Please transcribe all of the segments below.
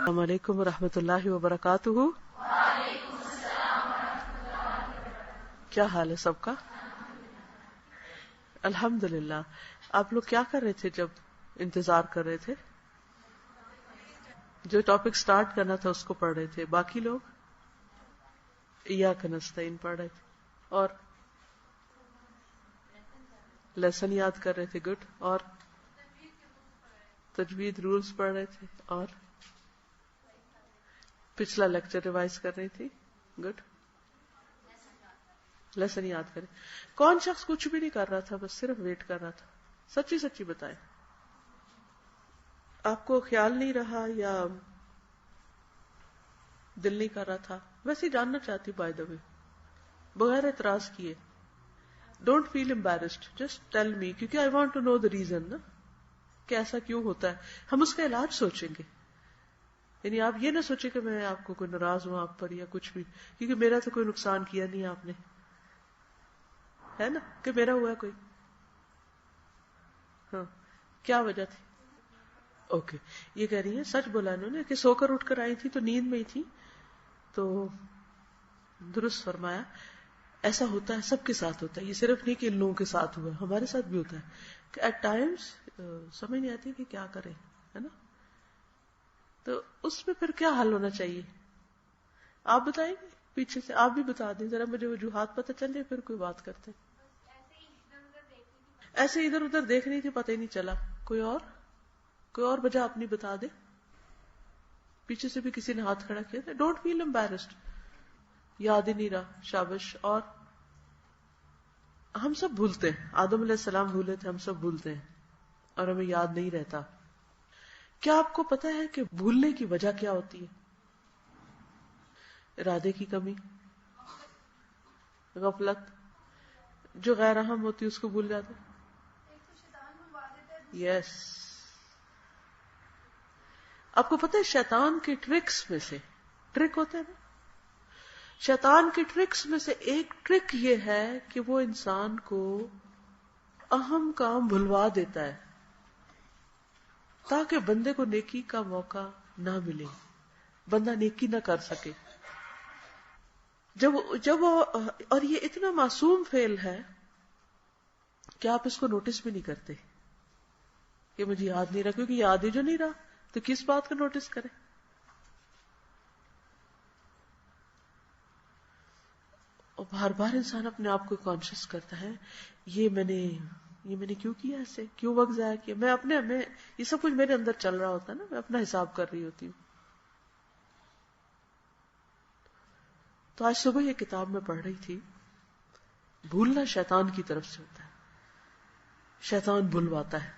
السلام علیکم ورحمۃ اللہ وبرکاتہ. کیا حال ہے سب کا؟ الحمدللہ. آپ لوگ کیا کر رہے تھے جب انتظار کر رہے تھے؟ جو ٹاپک سٹارٹ کرنا تھا اس کو پڑھ رہے تھے. باقی لوگ ایاک نستعین پڑھ رہے تھے اور لیسن یاد کر رہے تھے. گڈ. اور تجوید رولز پڑھ رہے تھے اور پچھلا لیکچر ریوائز کر رہی تھی. گڈ. لیسن یاد کریں. کون شخص کچھ بھی نہیں کر رہا تھا، بس صرف ویٹ کر رہا تھا؟ سچی سچی بتائیں. آپ کو خیال نہیں رہا یا دل نہیں کر رہا تھا؟ ویسے ہی جاننا چاہتی بائی دا وے، بغیر اعتراض کیے. Don't feel embarrassed, just tell me, کیونکہ I want to know the reason نا کہ ایسا کیوں ہوتا ہے. ہم اس کا علاج سوچیں گے. یعنی آپ یہ نہ سوچیں کہ میں آپ کو کوئی ناراض ہوں آپ پر یا کچھ بھی، کیونکہ میرا تو کوئی نقصان کیا نہیں آپ نے، ہے نا کہ میرا ہوا کوئی. ہاں، کیا وجہ تھی؟ اوکے. یہ کہہ رہی ہیں سچ بولا انہوں نے کہ سو کر اٹھ کر آئی تھی تو نیند میں ہی تھی. تو درست فرمایا. ایسا ہوتا ہے، سب کے ساتھ ہوتا ہے. یہ صرف نہیں کہ ان لوگوں کے ساتھ ہوا، ہمارے ساتھ بھی ہوتا ہے کہ ایٹ ٹائمز سمجھ نہیں آتی کہ کیا کریں، ہے نا. تو اس میں پھر کیا حل ہونا چاہیے؟ آپ بتائیں گے؟ پیچھے سے آپ بھی بتا دیں ذرا، مجھے وجوہات پتہ چلے پھر کوئی بات کرتے. ایسے ادھر ادھر دیکھ رہی تھی، پتہ ہی نہیں چلا. کوئی اور وجہ اپنی بتا دے. پیچھے سے بھی کسی نے ہاتھ کھڑا کیا تھا. Don't feel embarrassed. یاد ہی نہیں رہا. شابش. اور ہم سب بھولتے ہیں. آدم علیہ السلام بھولے تھے، ہم سب بھولتے ہیں اور ہمیں یاد نہیں رہتا. کیا آپ کو پتا ہے کہ بھولنے کی وجہ کیا ہوتی ہے؟ ارادے کی کمی، غفلت. جو غیر اہم ہوتی ہے اس کو بھول جاتے. یس. آپ کو پتا ہے شیطان کی ٹرکس میں سے، ٹرک ہوتے ہیں نا، شیطان کی ٹرکس میں سے ایک ٹرک یہ ہے کہ وہ انسان کو اہم کام بھلوا دیتا ہے تاکہ بندے کو نیکی کا موقع نہ ملے، بندہ نیکی نہ کر سکے. جب اور یہ اتنا معصوم فعل ہے کہ آپ اس کو نوٹس بھی نہیں کرتے کہ مجھے یاد نہیں رہا، کیونکہ یاد ہی جو نہیں رہا تو کس بات کا نوٹس کرے. اور بار بار انسان اپنے آپ کو کانشیس کرتا ہے یہ میں نے کیوں کیا، ایسے کیوں وقت ضائع کیا. میں یہ سب کچھ میرے اندر چل رہا ہوتا ہے نا، میں اپنا حساب کر رہی ہوتی ہوں. تو آج صبح یہ کتاب میں پڑھ رہی تھی، بھولنا شیطان کی طرف سے ہوتا ہے، شیطان بھلواتا ہے.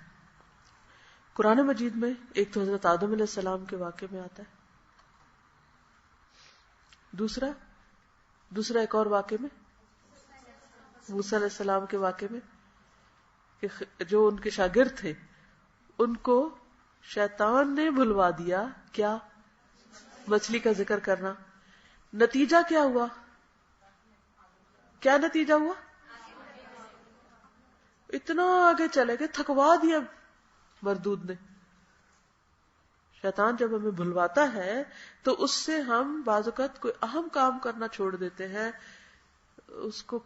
قرآن مجید میں ایک تو حضرت آدم علیہ السلام کے واقعے میں آتا ہے، دوسرا ایک اور واقعے میں موسیٰ علیہ السلام کے واقعے میں کہ جو ان کے شاگرد تھے ان کو شیطان نے بھلوا دیا. کیا؟ مچھلی کا ذکر کرنا. نتیجہ کیا ہوا؟ کیا نتیجہ ہوا؟ اتنا آگے چلے گئے، تھکوا دیا مردود نے. شیطان جب ہمیں بھلواتا ہے تو اس سے ہم بعض اوقات کوئی اہم کام کرنا چھوڑ دیتے ہیں اس کو،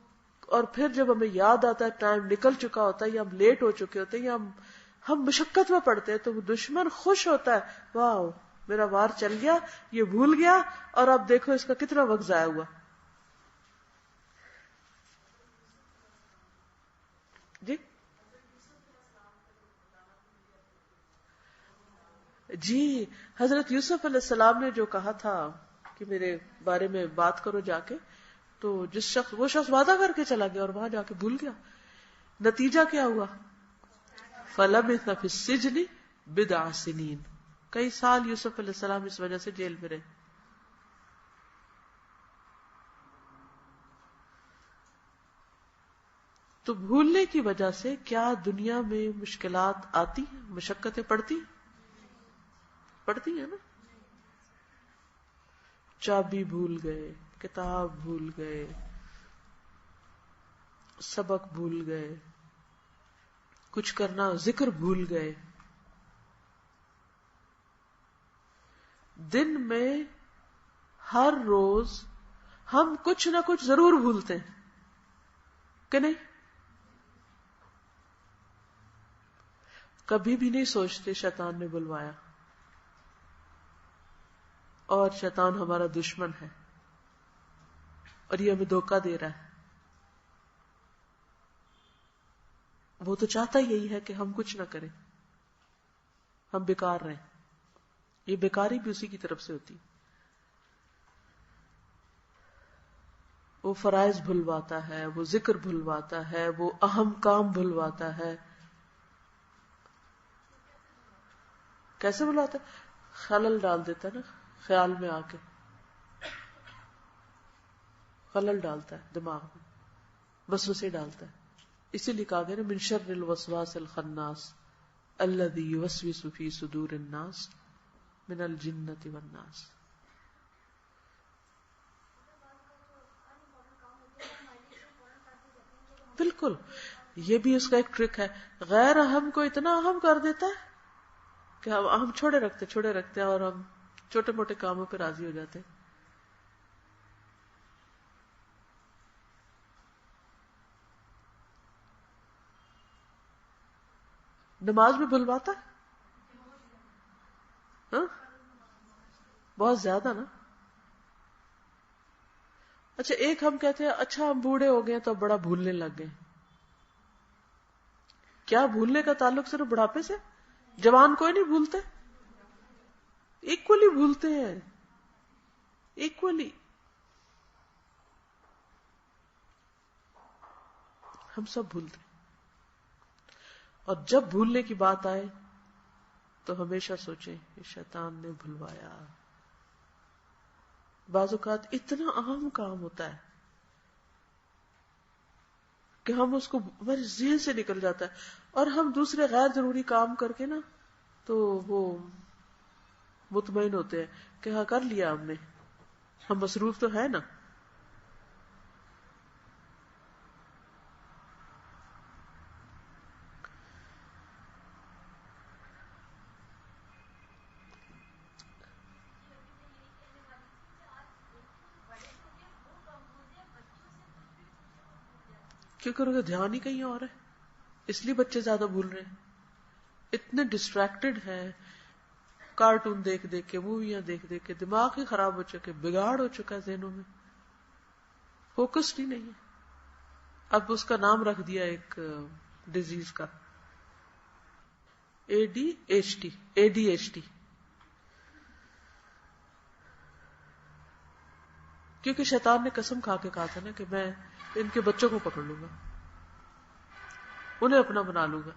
اور پھر جب ہمیں یاد آتا ہے ٹائم نکل چکا ہوتا ہے یا ہم لیٹ ہو چکے ہوتے ہیں یا ہم مشقت میں پڑتے ہیں، تو وہ دشمن خوش ہوتا ہے، واو میرا وار چل گیا، یہ بھول گیا اور اب دیکھو اس کا کتنا وقت ضائع ہوا. جی حضرت یوسف علیہ السلام نے جو کہا تھا کہ میرے بارے میں بات کرو جا کے، تو وہ شخص وعدہ کر کے چلا گیا اور وہاں جا کے بھول گیا. نتیجہ کیا ہوا؟ فَلَبِثَ فِي السِّجْنِ بِضْعَ سِنِينَ. کئی سال یوسف علیہ السلام اس وجہ سے جیل میں رہے. تو بھولنے کی وجہ سے کیا دنیا میں مشکلات آتی ہیں، مشقتیں پڑتی ہیں نا. چابی بھول گئے، کتاب بھول گئے، سبق بھول گئے، کچھ کرنا ذکر بھول گئے. دن میں ہر روز ہم کچھ نہ کچھ ضرور بھولتے ہیں کہ نہیں؟ کبھی بھی نہیں سوچتے شیطان نے بلوایا اور شیطان ہمارا دشمن ہے اور یہ ہمیں دھوکہ دے رہا ہے. وہ تو چاہتا یہی ہے کہ ہم کچھ نہ کریں، ہم بیکار رہیں. یہ بیکاری بھی اسی کی طرف سے ہوتی. وہ فرائض بھلواتا ہے، وہ ذکر بھلواتا ہے، وہ اہم کام بھلواتا ہے. کیسے بھلواتا ہے؟ خلل ڈال دیتا ہے نا، خیال میں آ کے خلل ڈالتا ہے دماغ میں، وسوسے ڈالتا ہے. اسی لیے کہا گیا نا من شر الوسواس الخناس الذی یوسوس فی صدور الناس من الجنۃ والناس. بالکل، یہ بھی اس کا ایک ٹرک ہے. غیر اہم کو اتنا اہم کر دیتا ہے کہ ہم چھوڑے رکھتے ہیں اور ہم چھوٹے موٹے کاموں پہ راضی ہو جاتے ہیں. نماز بھی بھلواتا ہے ہاں؟ بہت زیادہ نا. اچھا ایک ہم کہتے ہیں اچھا ہم بوڑھے ہو گئے تو اب بڑا بھولنے لگ گئے. کیا بھولنے کا تعلق صرف بڑھاپے سے؟ جوان کوئی نہیں بھولتے، ایکولی بھولتے ہیں، ایکولی. ہم سب بھولتے ہیں. اور جب بھولنے کی بات آئے تو ہمیشہ سوچیں کہ شیطان نے بھلوایا. بعض اوقات اتنا اہم کام ہوتا ہے کہ ہم اس کو ہمارے ذہن سے نکل جاتا ہے اور ہم دوسرے غیر ضروری کام کر کے نا تو وہ مطمئن ہوتے ہیں کہ ہاں کر لیا ہم نے، ہم مصروف تو ہے نا. کیونکہ ان کا دھیان ہی کہیں اور ہے، اس لیے بچے زیادہ بھول رہے ہیں. اتنے ڈسٹریکٹڈ ہیں کارٹون دیکھ دیکھ کے، موویاں دیکھ دیکھ کے، دماغ ہی خراب ہو چکے، بگاڑ ہو چکا ہے ذہنوں میں، فوکسڈ ہی نہیں ہے. اب اس کا نام رکھ دیا ایک ڈیزیز کا، ADHD. کیونکہ شیطان نے قسم کھا کے کہا تھا نا کہ میں ان کے بچوں کو پکڑ لوں گا، انہیں اپنا بنا لوں گا.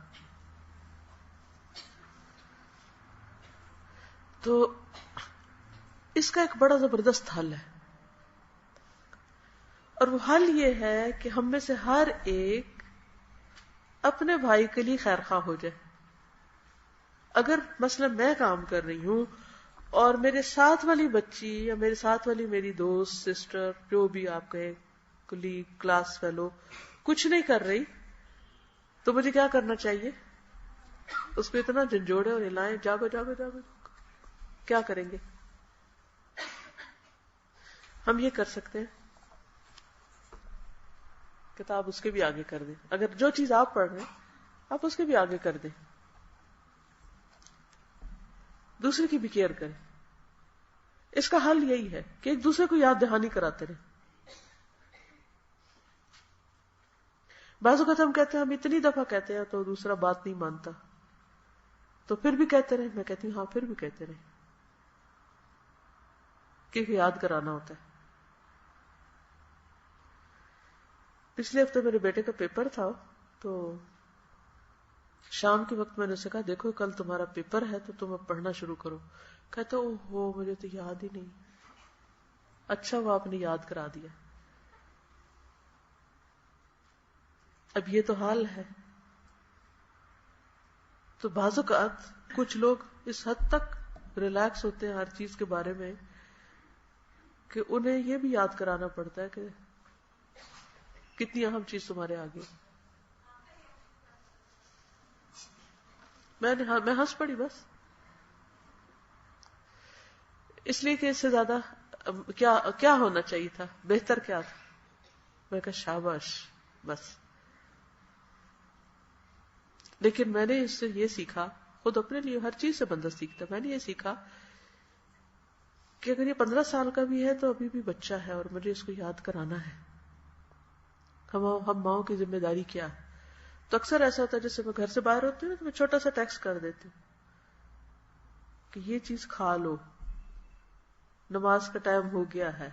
تو اس کا ایک بڑا زبردست حل ہے، اور وہ حل یہ ہے کہ ہم میں سے ہر ایک اپنے بھائی کے لیے خیر خواہ ہو جائے. اگر مثلا میں کام کر رہی ہوں اور میرے ساتھ والی بچی یا میرے ساتھ والی میری دوست، سسٹر، جو بھی آپ کہیں، کلیگ، کلاس فیلو، کچھ نہیں کر رہی، تو مجھے کیا کرنا چاہیے؟ اس کو اتنا جھنجھوڑے اور ہلائیں، جاگو جاگو جاگو. کیا کریں گے؟ ہم یہ کر سکتے ہیں کتاب اس کے بھی آگے کر دیں. اگر جو چیز آپ پڑھ رہے ہیں آپ اس کے بھی آگے کر دیں، دوسرے کی بھی کیئر کریں. اس کا حل یہی ہے کہ ایک دوسرے کو یاد دہانی کراتے رہیں. بعض اوقات ہم کہتے ہیں، ہم اتنی دفعہ کہتے ہیں تو دوسرا بات نہیں مانتا، تو پھر بھی کہتے رہے. میں کہتی ہوں ہاں پھر بھی کہتے رہے، کیونکہ یاد کرانا ہوتا ہے. پچھلے ہفتے میرے بیٹے کا پیپر تھا، تو شام کے وقت میں نے اسے کہا دیکھو کل تمہارا پیپر ہے تو تم اب پڑھنا شروع کرو. کہتا او ہو مجھے تو یاد ہی نہیں. اچھا وہ آپ نے یاد کرا دیا. اب یہ تو حال ہے. تو بعض اوقات کچھ لوگ اس حد تک ریلیکس ہوتے ہیں ہر چیز کے بارے میں کہ انہیں یہ بھی یاد کرانا پڑتا ہے کہ کتنی اہم چیز تمہارے آگے. میں ہنس پڑی بس. اس لیے کہ اس سے زیادہ کیا ہونا چاہیے تھا، بہتر کیا تھا؟ میں کہا شاباش بس. لیکن میں نے اس سے یہ سیکھا، خود اپنے لیے ہر چیز سے بندہ سیکھتا، میں نے یہ سیکھا کہ اگر یہ 15 سال کا بھی ہے تو ابھی بھی بچہ ہے اور مجھے اس کو یاد کرانا ہے. ہم ماؤں کی ذمہ داری کیا ہے. تو اکثر ایسا ہوتا ہے جیسے میں گھر سے باہر ہوتی ہوں تو میں چھوٹا سا ٹیکسٹ کر دیتی ہوں کہ یہ چیز کھا لو، نماز کا ٹائم ہو گیا ہے،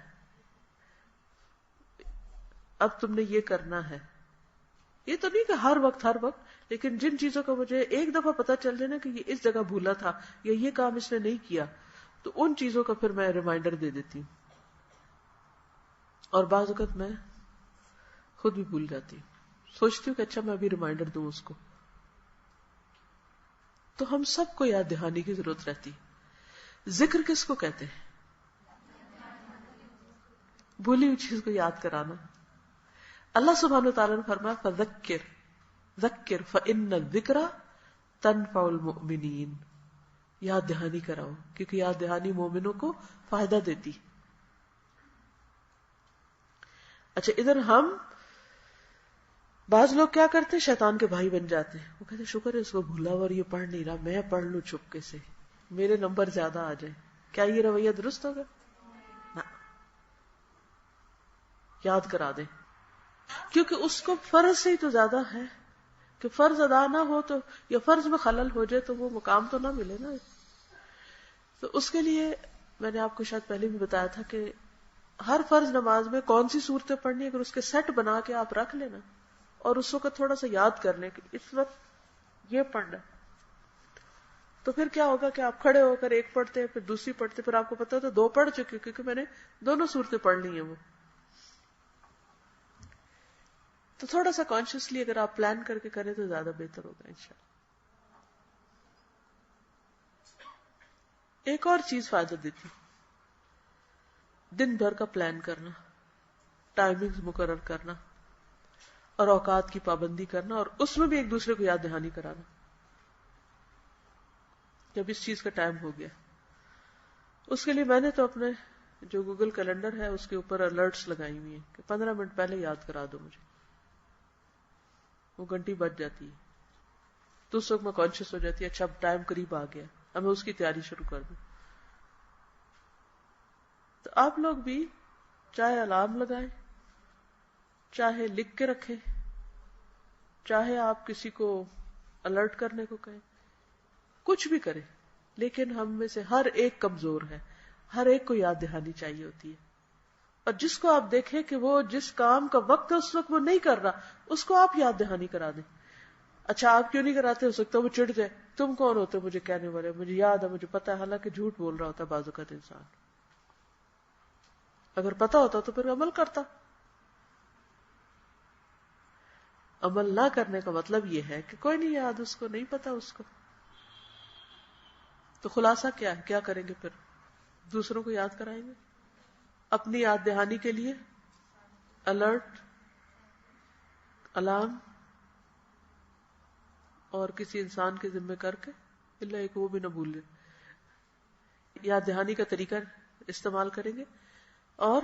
اب تم نے یہ کرنا ہے. یہ تو نہیں کہ ہر وقت لیکن جن چیزوں کا مجھے ایک دفعہ پتا چل جائے نا کہ یہ اس جگہ بھولا تھا یا یہ کام اس نے نہیں کیا، تو ان چیزوں کا پھر میں ریمائنڈر دے دیتی ہوں. اور بعض اوقات میں خود بھی بھول جاتی ہوں، سوچتی ہوں کہ اچھا میں ابھی ریمائنڈر دوں اس کو. تو ہم سب کو یاد دہانی کی ضرورت رہتی. ذکر کس کو کہتے ہیں؟ بھولی ہوئی چیز کو یاد کرانا. اللہ سبحانہ وتعالیٰ نے فرمایا فذکر ذکر فإن الذکرى تنفع المؤمنین، یاد دہانی کراؤ کیونکہ یاد دہانی مومنوں کو فائدہ دیتی. اچھا ادھر ہم بعض لوگ کیا کرتے ہیں، شیطان کے بھائی بن جاتے ہیں. وہ کہتے ہیں شکر ہے اس کو بھولا اور یہ پڑھ نہیں رہا، میں پڑھ لوں چپکے سے، میرے نمبر زیادہ آ جائیں. کیا یہ رویہ درست ہوگا؟ نہ، یاد کرا دیں کیونکہ اس کو فرض سے ہی تو زیادہ ہے کہ فرض ادا نہ ہو تو یا فرض میں خلل ہو جائے تو وہ مقام تو نہ ملے نا. تو اس کے لیے میں نے آپ کو شاید پہلے بھی بتایا تھا کہ ہر فرض نماز میں کون سی صورتیں پڑھنی، اگر اس کے سیٹ بنا کے آپ رکھ لینا اور اس وقت تھوڑا سا یاد کر لیں کہ اس وقت یہ پڑھنا، تو پھر کیا ہوگا کہ آپ کھڑے ہو کر ایک پڑھتے ہیں پھر دوسری پڑھتے، پھر آپ کو پتا ہوتا ہے 2 پڑھ چکے کیونکہ میں نے دونوں صورتیں پڑھ لی ہیں. وہ تو تھوڑا سا کانشیسلی اگر آپ پلان کر کے کریں تو زیادہ بہتر ہوگا انشاءاللہ. ایک اور چیز فائدہ دیتی، دن بھر کا پلان کرنا، ٹائمنگز مقرر کرنا اور اوقات کی پابندی کرنا، اور اس میں بھی ایک دوسرے کو یاد دہانی کرانا. جب اس چیز کا ٹائم ہو گیا، اس کے لیے میں نے تو اپنے جو گوگل کیلنڈر ہے اس کے اوپر الرٹس لگائی ہوئی ہیں کہ 15 منٹ پہلے یاد کرا دو مجھے. وہ گھنٹی بج جاتی ہے تو اس وقت میں کانشیس ہو جاتی ہے اچھا اب ٹائم قریب آ گیا، اب میں اس کی تیاری شروع کر دوں. تو آپ لوگ بھی چاہے الارم لگائیں، چاہے لکھ کے رکھیں، چاہے آپ کسی کو الرٹ کرنے کو کہیں، کچھ بھی کریں، لیکن ہم میں سے ہر ایک کمزور ہے، ہر ایک کو یاد دہانی چاہیے ہوتی ہے. اور جس کو آپ دیکھیں کہ وہ جس کام کا وقت ہے اس وقت وہ نہیں کر رہا، اس کو آپ یاد دہانی کرا دیں. اچھا آپ کیوں نہیں کراتے؟ ہو سکتا ہے وہ چڑ جائے، تم کون ہوتے مجھے کہنے والے، مجھے یاد ہے، مجھے پتا ہے. حالانکہ جھوٹ بول رہا ہوتا ہے بعض اوقات انسان. اگر پتا ہوتا تو پھر عمل کرتا. عمل نہ کرنے کا مطلب یہ ہے کہ کوئی نہیں یاد، اس کو نہیں پتا اس کو. تو خلاصہ کیا ہے، کیا کریں گے پھر؟ دوسروں کو یاد کرائیں گے. اپنی یاد دہانی کے لیے الرٹ، الارم، اور کسی انسان کے ذمہ کر کے اللہ ایک وہ بھی نہ بھول لے. یاد دہانی کا طریقہ استعمال کریں گے اور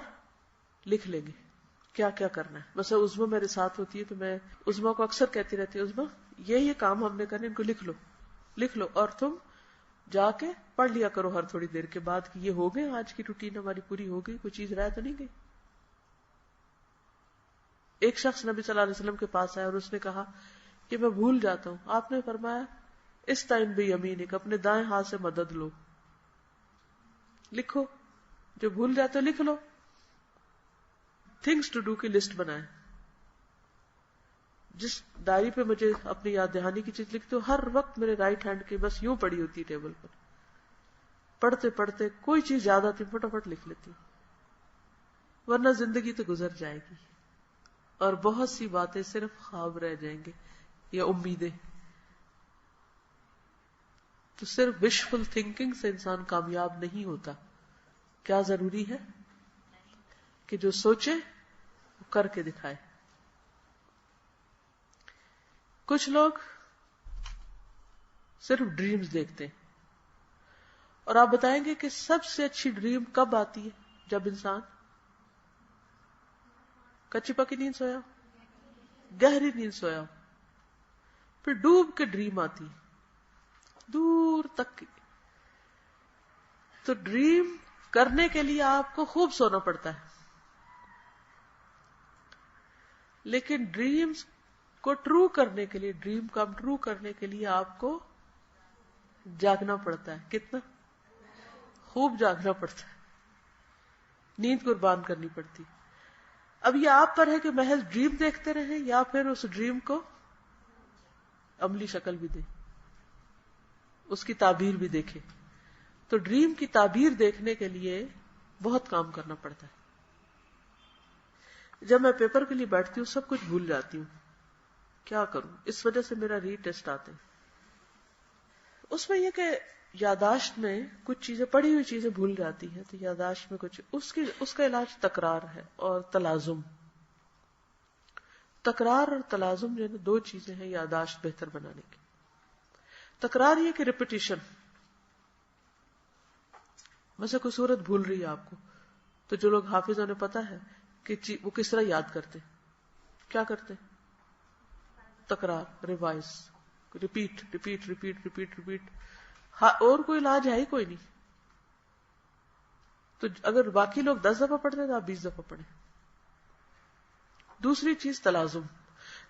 لکھ لیں گے کیا کیا کرنا ہے. مثلا عظما میرے ساتھ ہوتی ہے تو میں عظما کو اکثر کہتی رہتی ہوں عظما یہ کام ہم نے کرنے، ان کو لکھ لو اور تم جا کے پڑھ لیا کرو ہر تھوڑی دیر کے بعد کہ یہ ہو گئے، آج کی روٹین ہماری پوری ہو گئی، کوئی چیز رہ تو نہیں گئی. ایک شخص نبی صلی اللہ علیہ وسلم کے پاس آیا اور اس نے کہا کہ میں بھول جاتا ہوں. آپ نے فرمایا استعن بیمینک، اپنے دائیں ہاتھ سے مدد لو. لکھو، جو بھول جاتے ہو لکھ لو. تھنگس ٹو ڈو کی لسٹ بنائیں. جس ڈائری پہ مجھے اپنی یاد دہانی کی چیز لکھتی ہوں ہر وقت میرے رائٹ ہینڈ کی بس یوں پڑی ہوتی ٹیبل پر، پڑھتے پڑھتے کوئی چیز یاد آتی فٹافٹ لکھ لیتی، ورنہ زندگی تو گزر جائے گی اور بہت سی باتیں صرف خواب رہ جائیں گے یا امیدیں. تو صرف وشفل تھنکنگ سے انسان کامیاب نہیں ہوتا. کیا ضروری ہے کہ جو سوچے وہ کر کے دکھائے. کچھ لوگ صرف ڈریمز دیکھتے ہیں اور آپ بتائیں گے کہ سب سے اچھی ڈریم کب آتی ہے؟ جب انسان کچی پکی نیند سویا ہو، گہری نیند سویا ہو، پھر ڈوب کے ڈریم آتی ہے دور تک کی. تو ڈریم کرنے کے لیے آپ کو خوب سونا پڑتا ہے، لیکن ڈریمز کو ٹرو کرنے کے لیے، ڈریم کم ٹرو کرنے کے لیے آپ کو جاگنا پڑتا ہے. کتنا خوب جاگنا پڑتا ہے، نیند قربان کرنی پڑتی. اب یہ آپ پر ہے کہ محض ڈریم دیکھتے رہیں یا پھر اس ڈریم کو عملی شکل بھی دیں، اس کی تعبیر بھی دیکھیں. تو ڈریم کی تعبیر دیکھنے کے لیے بہت کام کرنا پڑتا ہے. جب میں پیپر کے لیے بیٹھتی ہوں سب کچھ بھول جاتی ہوں، کیا کروں؟ اس وجہ سے میرا ری ٹیسٹ آتے ہیں. اس میں یہ کہ یاداشت میں کچھ چیزیں، پڑھی ہوئی چیزیں بھول جاتی ہیں، تو یاداشت میں کچھ اس کا علاج تکرار ہے اور تلازم. تکرار اور تلازم جو ہے دو چیزیں ہیں یاداشت بہتر بنانے کی. تکرار یہ کہ ریپیٹیشن، مثلا کوئی صورت بھول رہی ہے آپ کو، تو جو لوگ حافظ انہیں پتا ہے کہ وہ کس طرح یاد کرتے، کیا کرتے؟ تکرار، revise, repeat repeat repeat repeat repeat. اور کوئی علاج ہے ہی کوئی نہیں. تو اگر باقی لوگ 10 دفعہ پڑھتے ہیں تو آپ 20 دفعہ پڑھیں. دوسری چیز تلازم.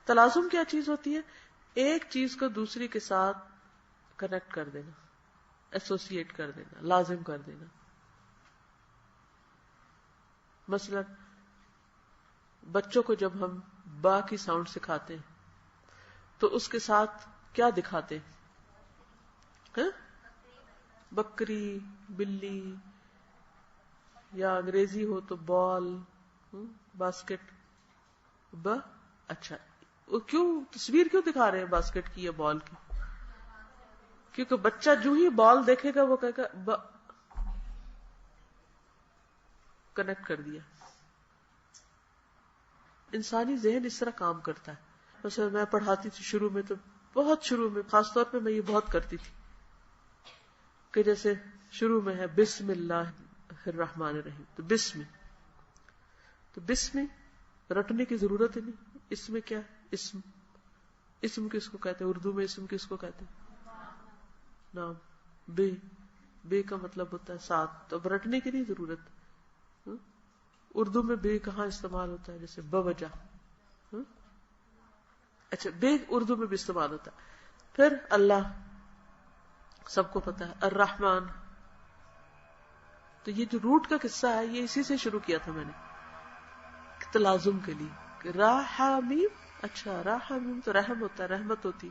تلازم کیا چیز ہوتی ہے؟ ایک چیز کو دوسری کے ساتھ کنیکٹ کر دینا، ایسوسیٹ کر دینا، لازم کر دینا. مثلا بچوں کو جب ہم با کی ساؤنڈ سکھاتے ہیں تو اس کے ساتھ کیا دکھاتے ہیں؟ بکری، بلی، یا انگریزی ہو تو بال، باسکٹ. اچھا، کیوں تصویر کیوں دکھا رہے ہیں باسکٹ کی یا بال کی؟ کیونکہ بچہ جو ہی بال دیکھے گا وہ کہے گا کنیکٹ کر دیا. انسانی ذہن اس طرح کام کرتا ہے. مثلا میں پڑھاتی تھی شروع میں، تو بہت شروع میں خاص طور پہ میں یہ بہت کرتی تھی کہ جیسے شروع میں ہے بسم اللہ الرحمن الرحیم، تو بسم رٹنے کی ضرورت ہی نہیں. اس میں کیا ہے؟ اسم کس کو کہتے ہیں اردو میں؟ اسم کس کو کہتے ہیں؟ نام. بے کا مطلب ہوتا ہے ساتھ، تو اب رٹنے کی نہیں ضرورت. اردو میں بے کہاں استعمال ہوتا ہے؟ جیسے بوجہ. اچھا، بے اردو میں بھی استعمال ہوتا ہے. پھر اللہ سب کو پتا ہے، الرحمن. تو یہ جو روٹ کا قصہ ہے یہ اسی سے شروع کیا تھا میں نے تلازم کے لیے کہ راحمیم. اچھا، راحمیم تو رحم ہوتا ہے، رحمت ہوتی،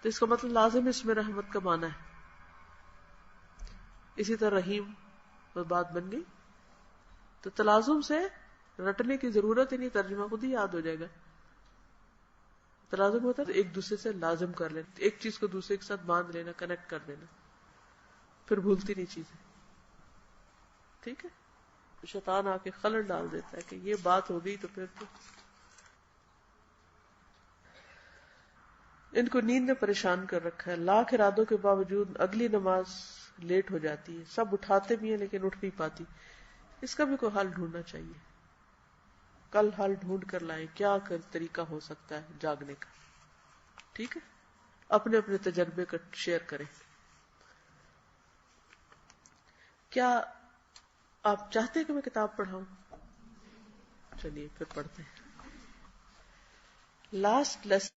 تو اس کا مطلب لازم اس میں رحمت کا معنی ہے. اسی طرح رحیم وہ بات بن گئی. تو تلازم سے رٹنے کی ضرورت ہی نہیں، ترجمہ خود ہی یاد ہو جائے گا. تلازم ہوتا ہے ایک دوسرے سے لازم کر لینا، ایک چیز کو دوسرے کے ساتھ باندھ لینا، کنیکٹ کر دینا، پھر بھولتی نہیں چیزیں. ٹھیک ہے. شیطان آ کے خلل ڈال دیتا ہے کہ یہ بات ہو گئی تو پھر تو ان کو نیند نے پریشان کر رکھا ہے. لاکھ ارادوں کے باوجود اگلی نماز لیٹ ہو جاتی ہے. سب اٹھاتے بھی ہیں لیکن اٹھ نہیں پاتی. اس کا بھی کوئی حل ڈھونڈنا چاہیے. کل حل ڈھونڈ کر لائیں کیا طریقہ ہو سکتا ہے جاگنے کا. ٹھیک ہے، اپنے اپنے تجربے کا شیئر کریں. کیا آپ چاہتے ہیں کہ میں کتاب پڑھاؤں؟ چلیے پھر پڑھتے ہیں. Last lesson